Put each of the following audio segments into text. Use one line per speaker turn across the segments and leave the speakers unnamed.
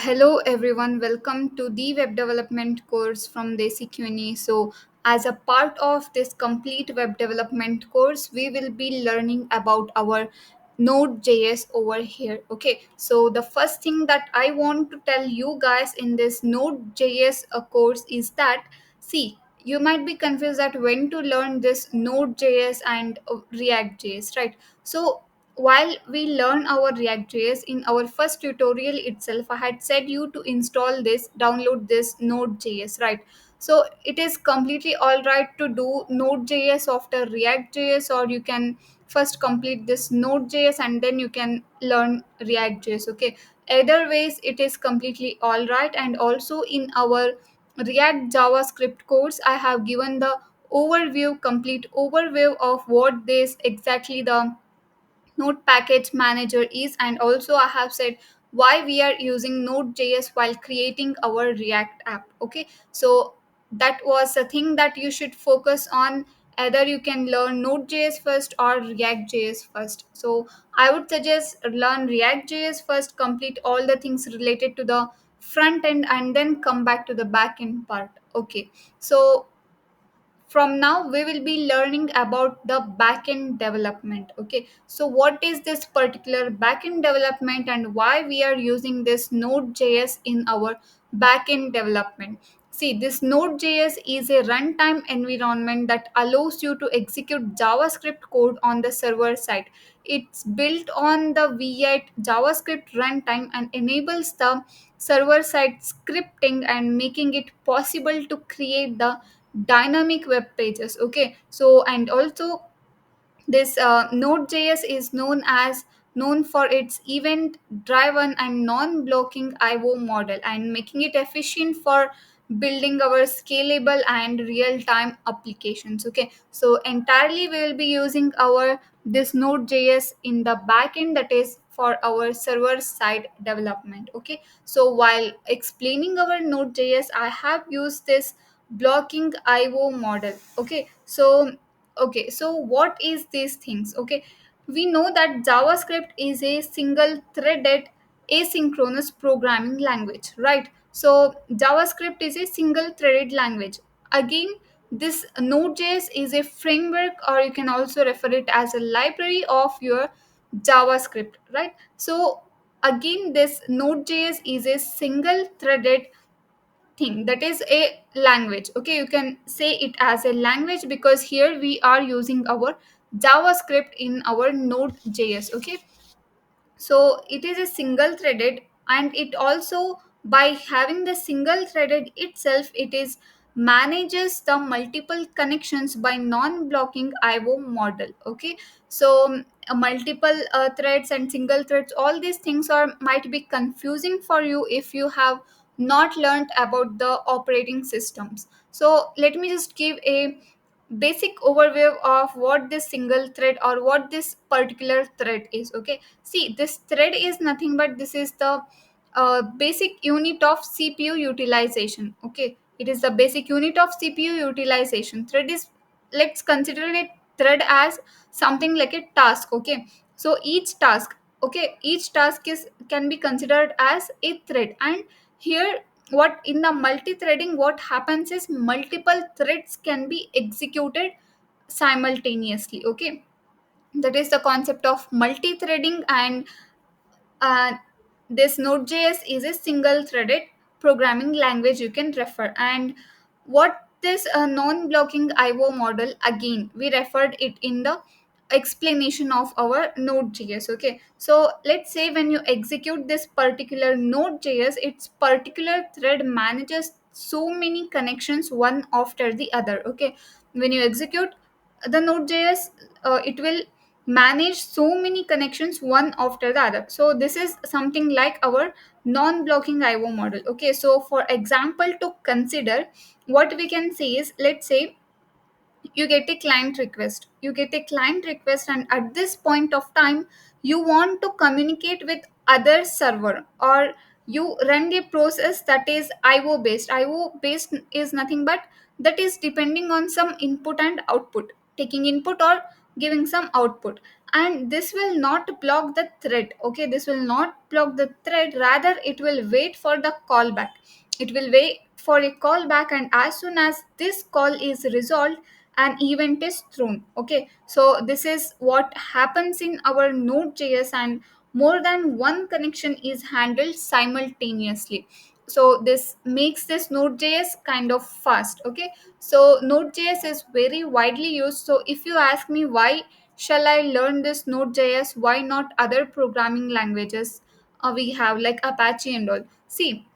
Hello everyone, welcome to the web development course from Desi CUNY. So, as a part of this complete web development course, we will be learning about our Node.js over here. Okay, so the first thing that I want to tell you guys in this Node.js course is that see, you might be confused at when to learn this Node.js and React.js, right? So while we learn our React.js in our first tutorial itself, I had said you to install this, download this Node.js, right? So it is completely all right to do Node.js after React.js, or you can first complete this Node.js and then you can learn React.js. Okay, either ways it is completely all right. And also in our React JavaScript course, I have given the complete overview of what this exactly the Node package manager is, and also I have said why we are using Node.js while creating our React app. Okay, so that was a thing that you should focus on. Either you can learn Node.js first or React.js first. So I would suggest learn React.js first, complete all the things related to the front end, and then come back to the back end part. Okay, so from now we will be learning about the backend development. Okay, so what is this particular backend development and why we are using this Node.js in our backend development? See, this Node.js is a runtime environment that allows you to execute JavaScript code on the server side. It's built on the V8 JavaScript runtime and enables the server side scripting and making it possible to create the dynamic web pages. Okay, so and also this Node.js is known for its event driven and non-blocking IO model and making it efficient for building our scalable and real-time applications. Okay, so entirely we will be using our this Node.js in the backend, that is for our server side development. Okay, so while explaining our Node.js, I have used this blocking IO model. Okay, so what is these things? Okay, we know that JavaScript is a single threaded asynchronous programming language, right? So JavaScript is a single threaded language. Again, this Node.js is a framework, or you can also refer it as a library of your JavaScript, right? So again, this Node.js is a single threaded thing, that is a language. Okay, you can say it as a language because here we are using our JavaScript in our Node.js. Okay, so it is a single threaded, and it also, by having the single threaded itself, it is manages the multiple connections by non-blocking IO model. Okay, so multiple threads and single threads, all these things are might be confusing for you if you have not learned about the operating systems. So let me just give a basic overview of what this single thread or what this particular thread is. Okay, see, this thread is nothing but this is the basic unit of CPU utilization. Okay, it is the basic unit of CPU utilization. Thread is, let's consider it thread as something like a task. Okay, so each task, okay, each task is can be considered as a thread. And here, what in the multi-threading, what happens is multiple threads can be executed simultaneously. Okay, that is the concept of multi-threading. And uh, this Node.js is a single threaded programming language, you can refer. And what this non-blocking IO model, again we referred it in the explanation of our Node.js. Okay, so let's say when you execute this particular Node.js, its particular thread manages so many connections one after the other. Okay, when you execute the Node.js, it will manage so many connections one after the other. So this is something like our non-blocking IO model. Okay, so for example, to consider, what we can say is, let's say you get a client request, and at this point of time you want to communicate with other server, or you run a process that is io based is nothing but that is depending on some input and output, taking input or giving some output. and this will not block the thread. Okay, this will not block the thread, rather it will wait for the callback. It will wait for a callback, and as soon as this call is resolved, an event is thrown. Okay, so this is what happens in our Node.js, and more than one connection is handled simultaneously. So this makes this Node.js kind of fast. Okay, so Node.js is very widely used. So if you ask me why shall I learn this Node.js, why not other programming languages we have like Apache and all? See,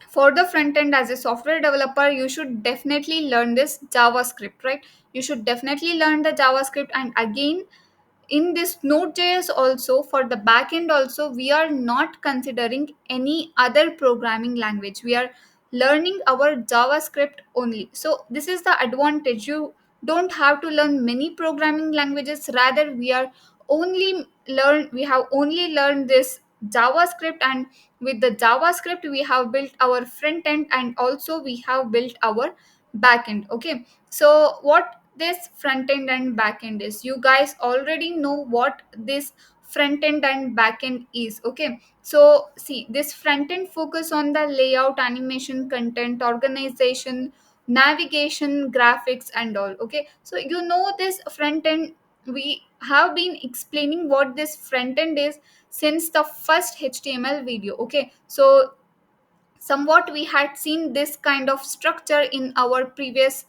for the front end as a software developer, you should definitely learn this JavaScript, right? You should definitely learn the JavaScript. And again, in this Node.js also, for the backend also, we are not considering any other programming language. We are learning our JavaScript only. So this is the advantage. You don't have to learn many programming languages, rather we have only learned this JavaScript, and with the JavaScript we have built our front end, and also we have built our back end. Okay, so what this front end and back end is, you guys already know what this front end and back end is. Okay, so see, this front end focus on the layout, animation, content organization, navigation, graphics and all. Okay, so you know this front end, we have been explaining what this front end is since the first HTML video. Okay, so somewhat we had seen this kind of structure in our previous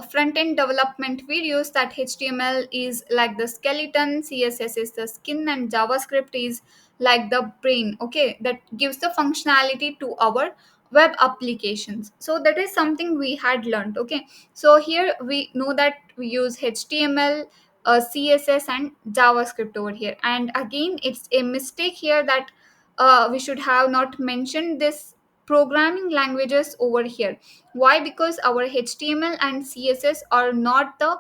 front end development videos, that HTML is like the skeleton, CSS is the skin, and JavaScript is like the brain. Okay, that gives the functionality to our web applications. So that is something we had learned. Okay, so here we know that we use HTML, CSS and JavaScript over here. And again, it's a mistake here that we should have not mentioned this programming languages over here. Why? Because our HTML and CSS are not the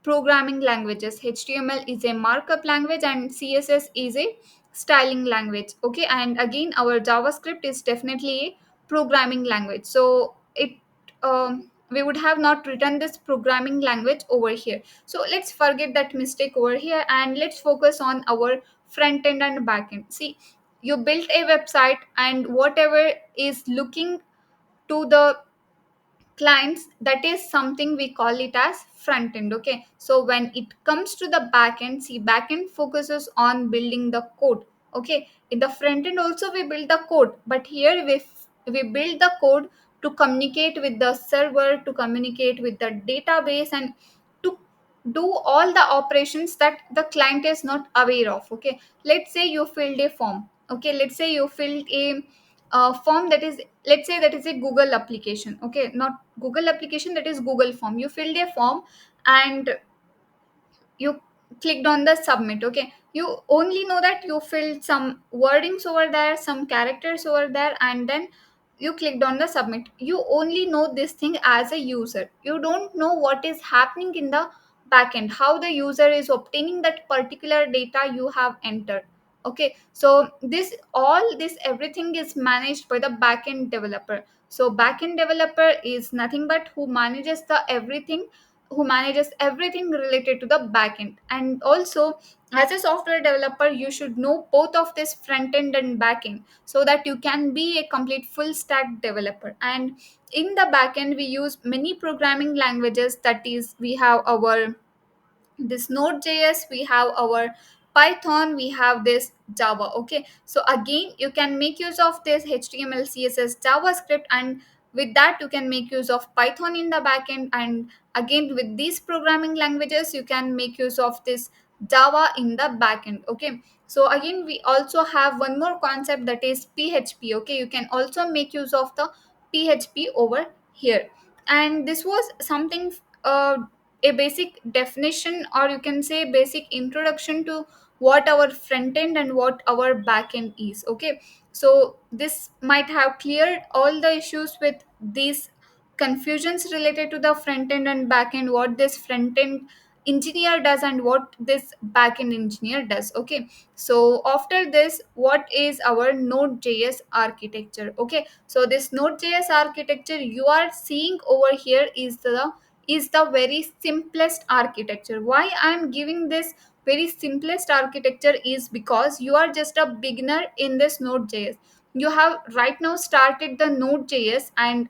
programming languages. HTML is a markup language and CSS is a styling language. Okay, and again our JavaScript is definitely a programming language. So it we would have not written this programming language over here. So let's forget that mistake over here, and let's focus on our front end and back end. See, you built a website, and whatever is looking to the clients, that is something we call it as front end. Okay, so when it comes to the back end, see, back end focuses on building the code. Okay, in the front end also we build the code, but here we build the code to communicate with the server, to communicate with the database, and to do all the operations that the client is not aware of. Okay, let's say you filled a form. Okay, let's say you filled a form that is, let's say that is a Google application. Okay, not Google application, that is Google form. You filled a form and you clicked on the submit. Okay, you only know that you filled some wordings over there, some characters over there, and then you clicked on the submit. You only know this thing as a user. You don't know what is happening in the backend, how the user is obtaining that particular data you have entered. Okay, so this everything is managed by the backend developer. So backend developer is nothing but who manages everything related to the backend. And also, as a software developer, you should know both of this front end and backend, so that you can be a complete full stack developer. And in the backend we use many programming languages, that is, we have our this Node.js, we have our Python, we have this Java. Okay, so again you can make use of this HTML, CSS, JavaScript, and with that you can make use of Python in the backend. And again, with these programming languages you can make use of this Java in the backend. Okay, so again we also have one more concept, that is PHP. Okay, you can also make use of the PHP over here. And this was something, a basic definition, or you can say basic introduction to what our front end and what our back end is. Okay, so this might have cleared all the issues with these confusions related to the front end and back end, what this front end engineer does and what this back end engineer does. Okay, so after this, what is our Node.js architecture? Okay, so this Node.js architecture you are seeing over here is the very simplest architecture. Why I am giving this? very simplest architecture is because you are just a beginner in this Node.js. You have right now started the Node.js, and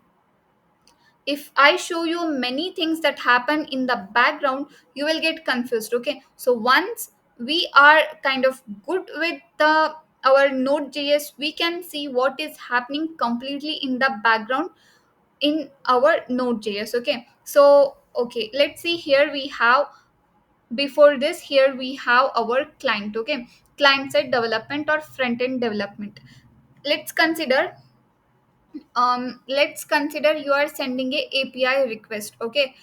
if I show you many things that happen in the background, you will get confused. Okay, so once we are kind of good with the our Node.js, we can see what is happening completely in the background in our Node.js. Okay, so okay, let's see. Here we have, before this, here we have our client. Okay, client side development or front end development. Let's consider, let's consider you are sending a API request. Okay,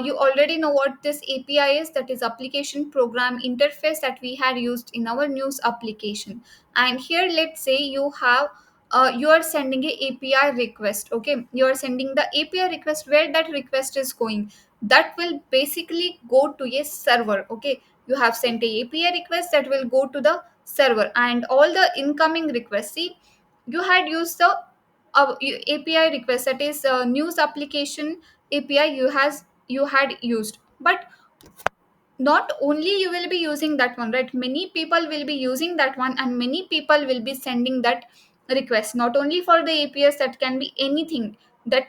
you already know what this API is. That is application program interface that we had used in our news application. And here, let's say you have, you are sending a API request. Okay, you are sending the API request. Where that request is going, that will basically go to a server. Okay, you have sent a API request that will go to the server, and all the incoming requests, see, you had used the API request, that is news application API you had used. But not only you will be using that one, right? Many people will be using that one, and many people will be sending that request, not only for the APIs, that can be anything, that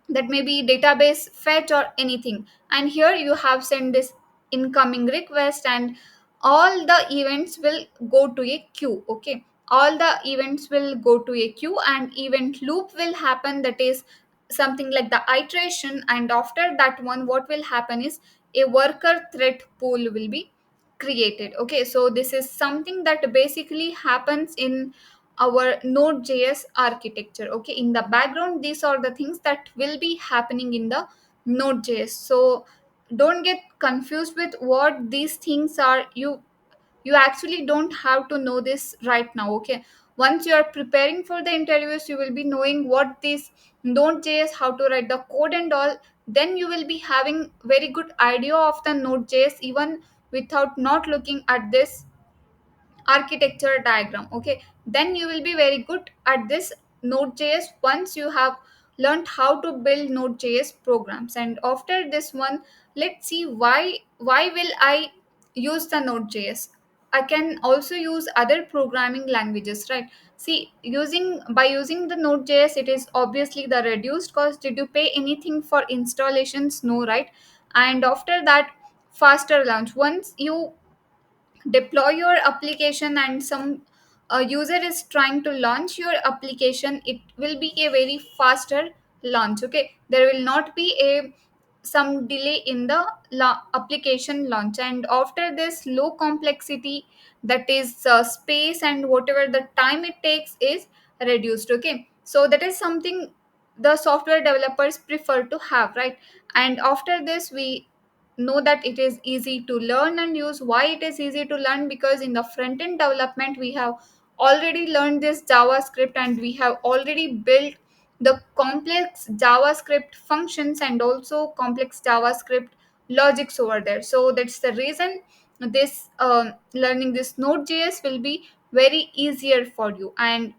that may be database fetch or anything. And here you have sent this incoming request, and all the events will go to a queue. Okay, all the events will go to a queue, and event loop will happen, that is something like the iteration. And after that one, what will happen is a worker thread pool will be created. Okay, so this is something that basically happens in our Node.js architecture. Okay, in the background, these are the things that will be happening in the Node.js. So don't get confused with what these things are. You actually don't have to know this right now. Okay, once you are preparing for the interviews, you will be knowing what this Node.js, how to write the code and all. Then you will be having very good idea of the Node.js, even without not looking at this architecture diagram. Okay, then you will be very good at this Node.js once you have learned how to build Node.js programs. And after this one, let's see why will I use the Node.js. I can also use other programming languages, right? See, using the Node.js, it is obviously the reduced cost. Did you pay anything for installations? No, right? And after that, faster launch. Once you deploy your application and some user is trying to launch your application, it will be a very faster launch. Okay, there will not be a some delay in the application launch. And after this, low complexity, that is space and whatever the time it takes is reduced. Okay, so that is something the software developers prefer to have, right? And after this, we know that it is easy to learn and use. Why it is easy to learn? Because in the front end development, we have already learned this JavaScript, and we have already built the complex JavaScript functions and also complex JavaScript logics over there. So that's the reason this learning this Node.js will be very easier for you. And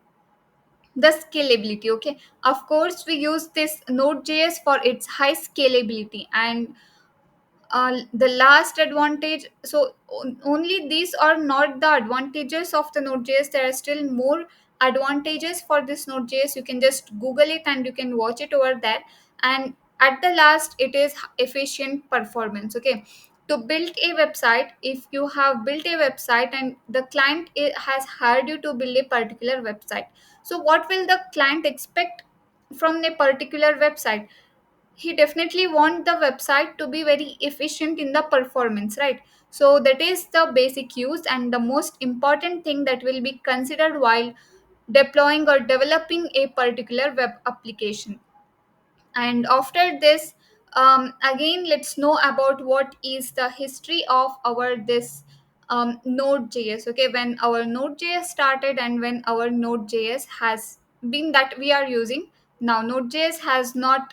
the scalability, okay, of course we use this Node.js for its high scalability. And the last advantage, so only these are not the advantages of the Node.js. There are still more advantages for this Node.js. You can just Google it and you can watch it over there. And at the last, it is efficient performance. Okay, to build a website, if you have built a website and the client has hired you to build a particular website, so what will the client expect from a particular website? He definitely want the website to be very efficient in the performance, right? So that is the basic use and the most important thing that will be considered while deploying or developing a particular web application. And after this, again, let's know about what is the history of our this Node.js. Okay, when our Node.js started and when our Node.js has been that we are using now. Node.js has not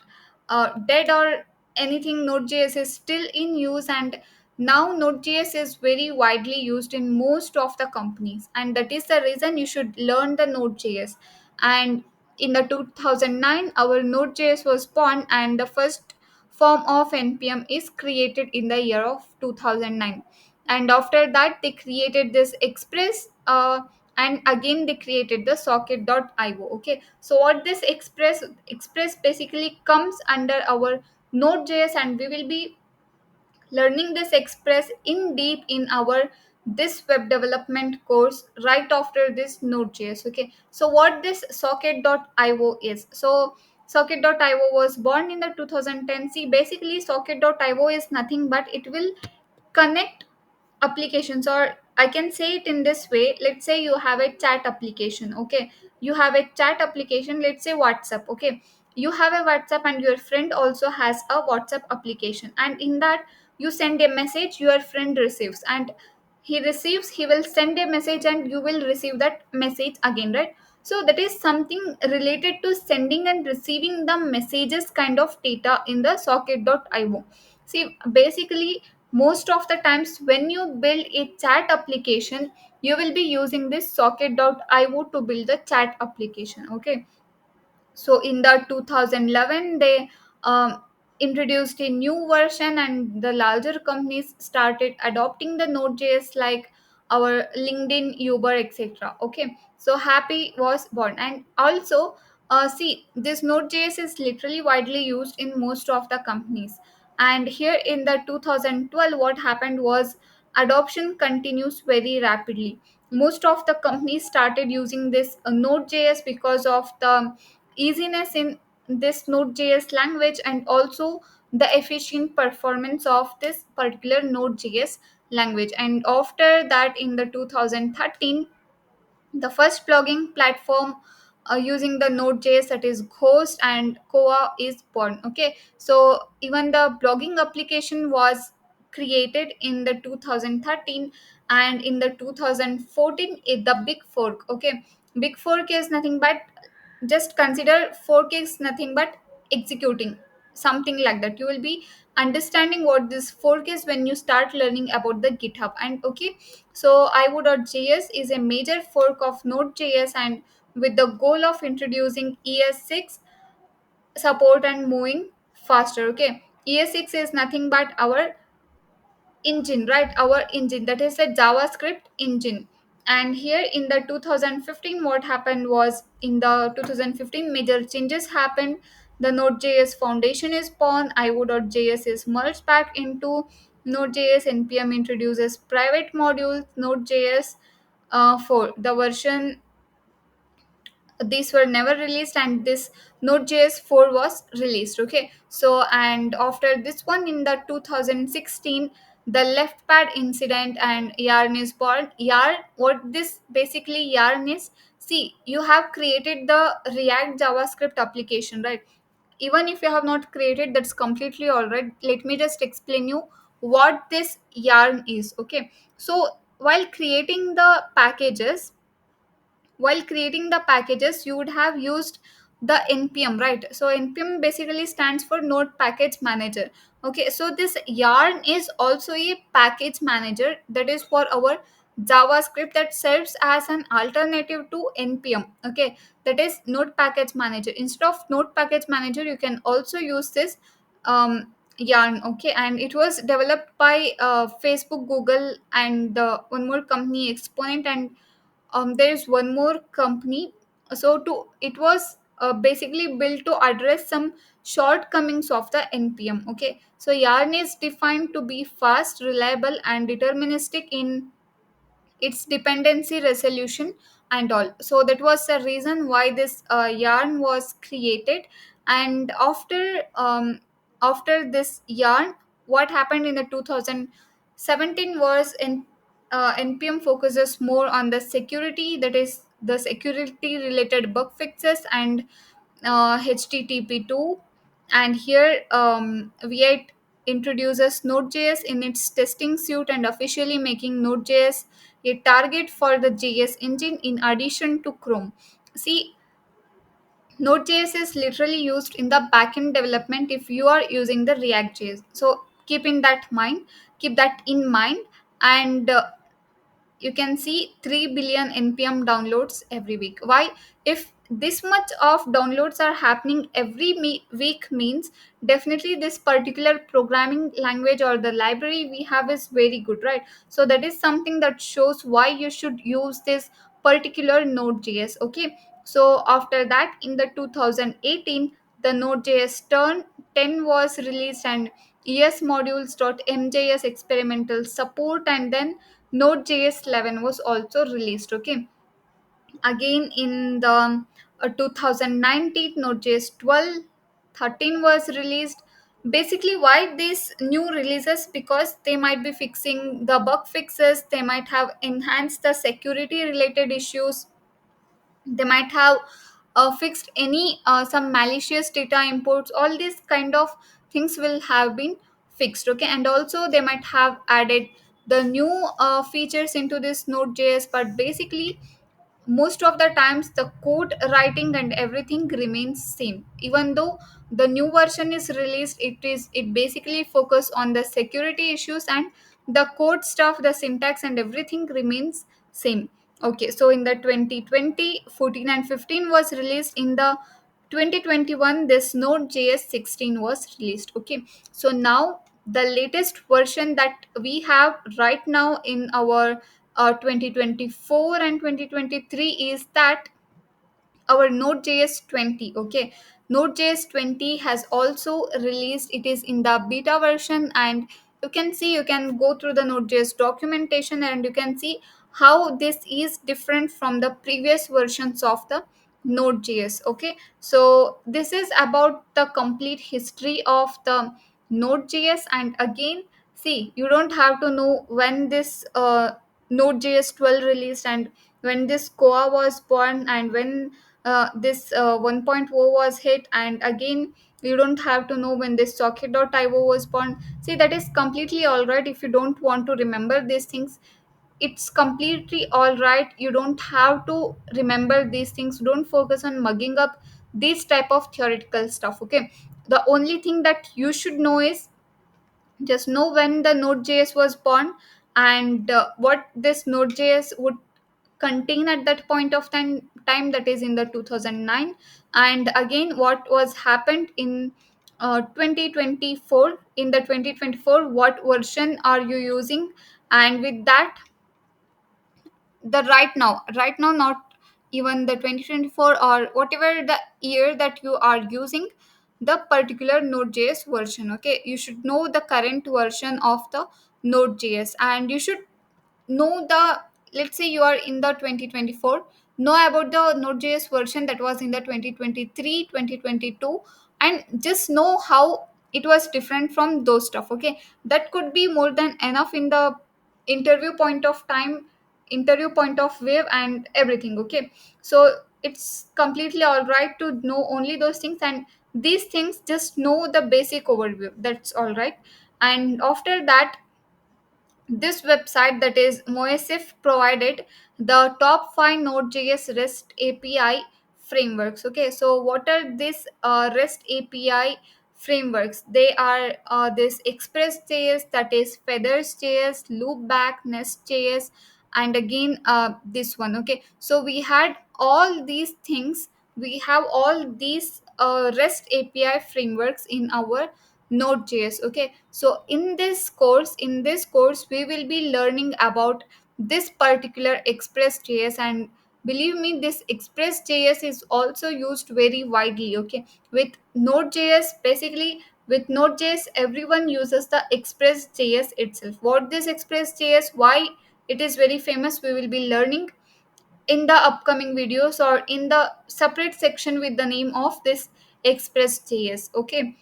dead or anything. Node.js is still in use, and now Node.js is very widely used in most of the companies, and that is the reason you should learn the Node.js. And in the 2009, our Node.js was born, and the first form of npm is created in the year of 2009. and after that they created this express, and again they created the socket.io. Okay, so what this express basically comes under our node.js, and we will be learning this express in deep in our this web development course right after this node.js. Okay, so what this socket.io is. So socket.io was born in the 2010. See, basically socket.io is nothing but it will connect applications, or I can say it in this way. Let's say you have a chat application. Okay, you have a chat application, let's say WhatsApp. Okay, you have a WhatsApp and your friend also has a WhatsApp application, and in that you send a message, your friend receives, and he will send a message and you will receive that message again, right? So that is something related to sending and receiving the messages kind of data in the socket.io. See, basically most of the times when you build a chat application, you will be using this socket.io to build the chat application. Okay, so in the 2011 they introduced a new version, and the larger companies started adopting the node.js like our LinkedIn, Uber, etc. Okay, so Happy was born. And also see, this node.js is literally widely used in most of the companies. And here in the 2012 what happened was adoption continues very rapidly. Most of the companies started using this node.js because of the easiness in this node.js language, and also the efficient performance of this particular node.js language. And after that in the 2013, the first blogging platform using the node.js, that is Ghost and Koa, is born. Okay, so even the blogging application was created in the 2013, and in the 2014 the big fork. Okay, big fork is nothing but, just consider fork is nothing but executing, something like that. You will be understanding what this fork is when you start learning about the GitHub. And okay, so iwo.js is a major fork of node.js, and with the goal of introducing ES6 support and moving faster. Okay, ES6 is nothing but our engine, right? Our engine, that is the JavaScript engine. And here in the 2015 what happened was, in the 2015 major changes happened. The node.js foundation is born, iwo.js is merged back into node.js, npm introduces private modules, node.js for the version these were never released, and this node.js 4 was released. Okay, so and after this one in the 2016, the left pad incident and yarn is born. Yarn, what this basically yarn is, see, you have created the React JavaScript application, right? Even if you have not created, that's completely all right. Let me just explain you what this yarn is. Okay, so while creating the packages, while creating the packages you would have used the npm, right? So npm basically stands for node package manager. Okay, so this yarn is also a package manager, that is for our JavaScript, that serves as an alternative to npm. Okay, that is node package manager. Instead of node package manager you can also use this yarn. Okay, and it was developed by Facebook, Google, and one more company, Exponent, and there's one more company. So to it was basically built to address some shortcomings of the npm. Okay, so yarn is defined to be fast, reliable, and deterministic in its dependency resolution and all. So that was the reason why this yarn was created. And after this yarn, what happened in the 2017 was in npm focuses more on the security, that is the security related bug fixes and http2. And here v8 introduces node.js in its testing suite, and officially making node.js a target for the JS engine in addition to Chrome. See, Node.js is literally used in the backend development if you are using the React.js. So keep that in mind, and you can see 3 billion npm downloads every week. Why? If this much of downloads are happening every week means definitely this particular programming language or the library we have is very good, right? So that is something that shows why you should use this particular node.js. Okay, so after that in the 2018 the node.js turn 10 was released, and esmodules.mjs experimental support, and then node.js 11 was also released. Okay, again in the 2019 node.js 12 13 was released. Basically why these new releases, because they might be fixing the bug fixes, they might have enhanced the security related issues, they might have fixed any some malicious data imports, all these kind of things will have been fixed. Okay, and also they might have added the new features into this node.js, but basically most of the times the code writing and everything remains same. Even though the new version is released, it basically focus on the security issues, and the code stuff, the syntax and everything remains same. Okay, so in the 2020 14 and 15 was released. In the 2021 this node.js 16 was released. Okay, so now the latest version that we have right now in our 2024 and 2023 is that our node.js 20. Okay, node.js 20 has also released, it is in the beta version, and you can see, you can go through the node.js documentation and you can see how this is different from the previous versions of the node.js. Okay, so this is about the complete history of the node.js. And again, see, you don't have to know when this node.js 12 released, and when this koa was born, and when this 1.0 was hit, and again you don't have to know when this socket.io was born. See, that is completely all right if you don't want to remember these things. It's completely all right, you don't have to remember these things, don't focus on mugging up these type of theoretical stuff. Okay, the only thing that you should know is just know when the node.js was born, and what this node.js would contain at that point of time, that is in the 2009. And again what was happened in 2024, in the 2024 what version are you using, and with that the right now not even the 2024 or whatever the year that you are using the particular node.js version. Okay, you should know the current version of the node.js, and you should know the, let's say you are in the 2024, know about the node.js version that was in the 2023 2022, and just know how it was different from those stuff. Okay, that could be more than enough in the interview point of time, interview point of view and everything. Okay, so it's completely all right to know only those things, and these things just know the basic overview, that's all right. And after that, this website, that is Moesif, provided the top 5 Node.js REST API frameworks. Okay, so what are these REST API frameworks? They are this Express.js, that is Feathers.js, Loopback, Nest.js, and again this one. Okay, so we had all these things, we have all these REST API frameworks in our node.js. Okay, so in this course we will be learning about this particular express.js, and believe me, this express.js is also used very widely. Okay, with node.js, basically with node.js everyone uses the express.js itself. What this express.js, why it is very famous, we will be learning in the upcoming videos or in the separate section with the name of this express.js. Okay,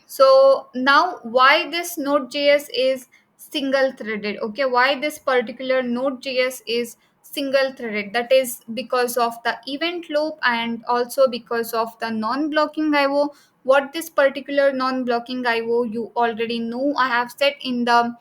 so now why this node.js is single threaded? Okay, why this particular node.js is single threaded? That is because of the event loop and also because of the non-blocking IO. What this particular non-blocking IO, you already know, I have said in the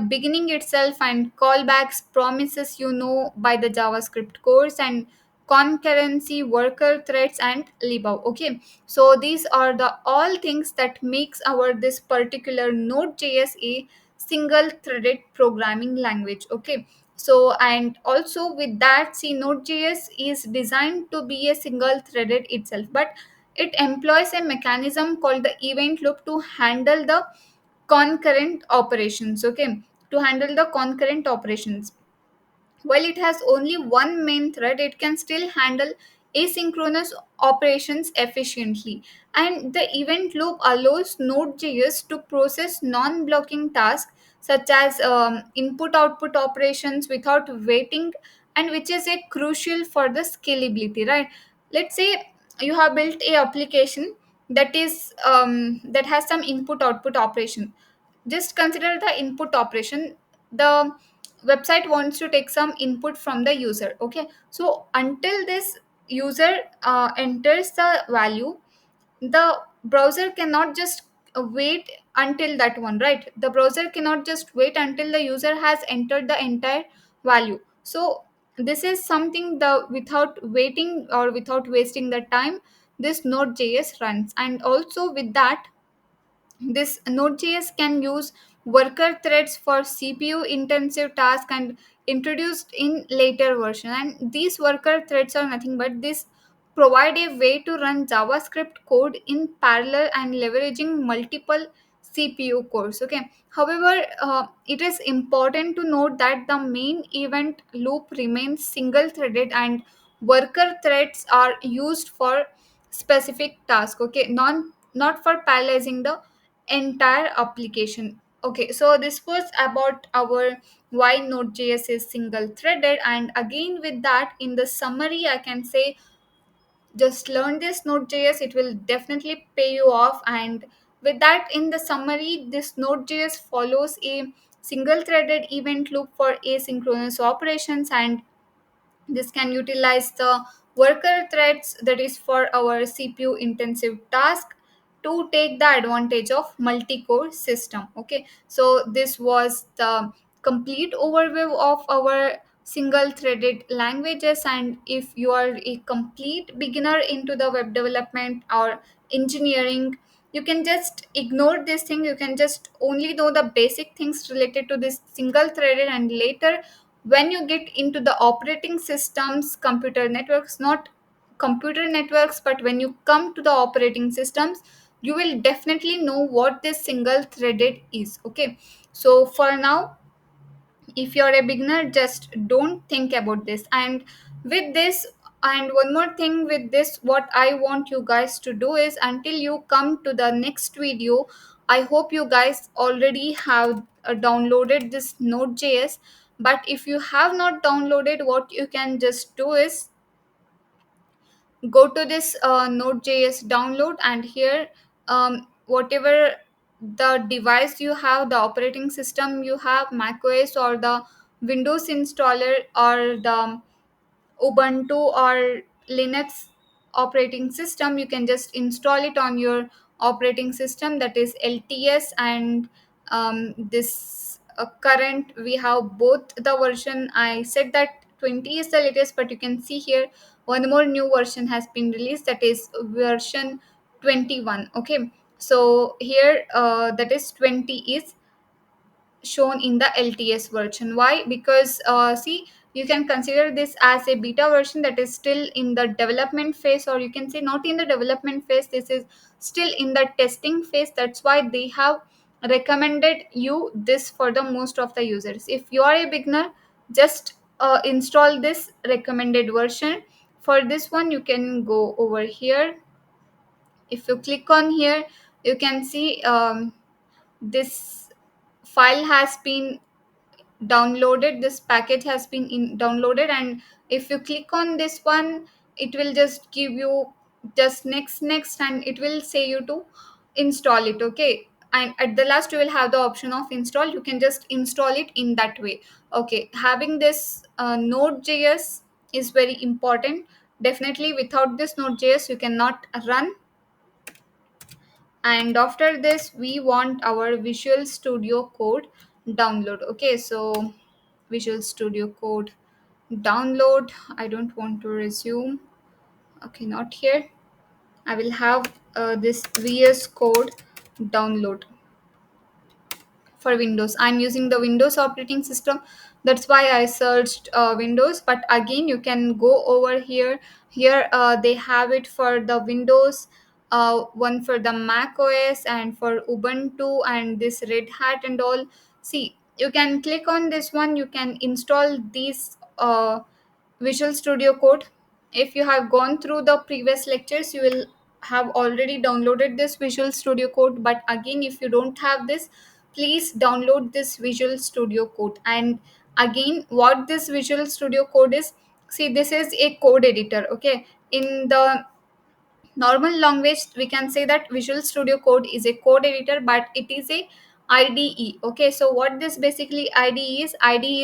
beginning itself, and callbacks, promises, you know, by the JavaScript course, and concurrency, worker threads, and libau. Okay, so these are the all things that makes our this particular node.js a single threaded programming language. Okay, So and also with that, see, Node.js is designed to be a single threaded itself, but it employs a mechanism called the event loop to handle the concurrent operations. Okay, to handle the concurrent operations. While it has only one main thread, it can still handle asynchronous operations efficiently. And the event loop allows Node.js to process non blocking tasks such as input output operations without waiting, and which is a crucial for the scalability, right? Let's say you have built a application that is that has some input output operation. Just consider the input operation. The website wants to take some input from the user. Okay, so until this user enters the value, the browser cannot just wait until that one, right? The browser cannot just wait until the user has entered the entire value. So this is something, the without waiting or without wasting the time, this Node.js runs. And also with that, this Node.js can use worker threads for CPU intensive tasks and introduced in later version. And these worker threads are nothing but this provide a way to run JavaScript code in parallel and leveraging multiple CPU cores. Okay. However, it is important to note that the main event loop remains single threaded and worker threads are used for specific task. Okay, not for parallelizing the entire application. Okay, so this was about our why Node.js is single threaded. And again with that, in the summary, I can say just learn this Node.js, it will definitely pay you off. And with that, in the summary, this Node.js follows a single threaded event loop for asynchronous operations, and this can utilize the worker threads, that is for our CPU intensive task, to take the advantage of multi-core system. Okay, so this was the complete overview of our single threaded languages. And if you are a complete beginner into the web development or engineering, you can just ignore this thing. You can just only know the basic things related to this single threaded, and later when you get into the operating systems, computer networks, not computer networks, but when you come to the operating systems, you will definitely know what this single threaded is. Okay, so for now, if you're a beginner, just don't think about this. And with this, and one more thing with this, what I want you guys to do is, until you come to the next video, I hope you guys already have downloaded this Node.js. But if you have not downloaded, what you can just do is go to this Node.js download, and here, whatever the device you have, the operating system you have, macOS or the Windows installer or the Ubuntu or Linux operating system, you can just install it on your operating system, that is LTS. And this current, we have both the version. I said that 20 is the latest, but you can see here one more new version has been released, that is version 21. Okay, so here that is 20 is shown in the LTS version. Why? Because see, you can consider this as a beta version that is still in the development phase, or you can say not in the development phase, this is still in the testing phase. That's why they have recommended you this for the most of the users. If you are a beginner, just install this recommended version. For this one, you can go over here. If you click on here, you can see this file has been downloaded, this package has been downloaded. And if you click on this one, it will just give you just next, and it will say you to install it. Okay, and at the last you will have the option of install. You can just install it in that way. Okay, having this Node.js is very important. Definitely without this Node.js you cannot run. And after this, we want our Visual Studio Code download. Okay, so Visual Studio Code download. I don't want to resume. Okay, not here. I will have this VS Code download for Windows. I'm using the Windows operating system. That's why I searched Windows. But again, you can go over here. Here they have it for the Windows, one for the Mac OS and for Ubuntu and this Red Hat and all. See, you can click on this one. You can install these Visual Studio Code. If you have gone through the previous lectures, you will have already downloaded this Visual Studio Code. But again, if you don't have this, please download this Visual Studio Code. And again, what this Visual Studio Code is, see, this is a code editor. Okay, in the normal language we can say that Visual Studio Code is a code editor, but it is a IDE. Okay, so what this basically IDE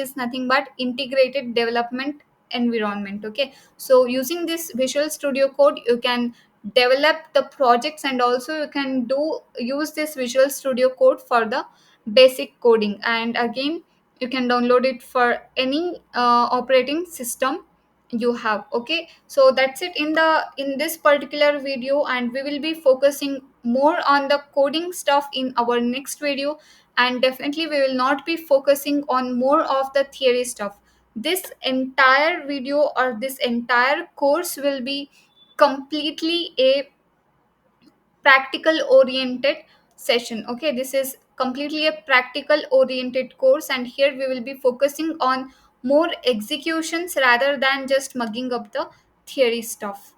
is nothing but integrated development environment. Okay, so using this Visual Studio Code you can develop the projects, and also you can do use this Visual Studio Code for the basic coding. And again, you can download it for any operating system you have. Okay, so that's it in this particular video, and we will be focusing more on the coding stuff in our next video. And definitely we will not be focusing on more of the theory stuff. This entire video or this entire course will be completely a practical oriented session. Okay, this is completely a practical oriented course, and here we will be focusing on more executions rather than just mugging up the theory stuff.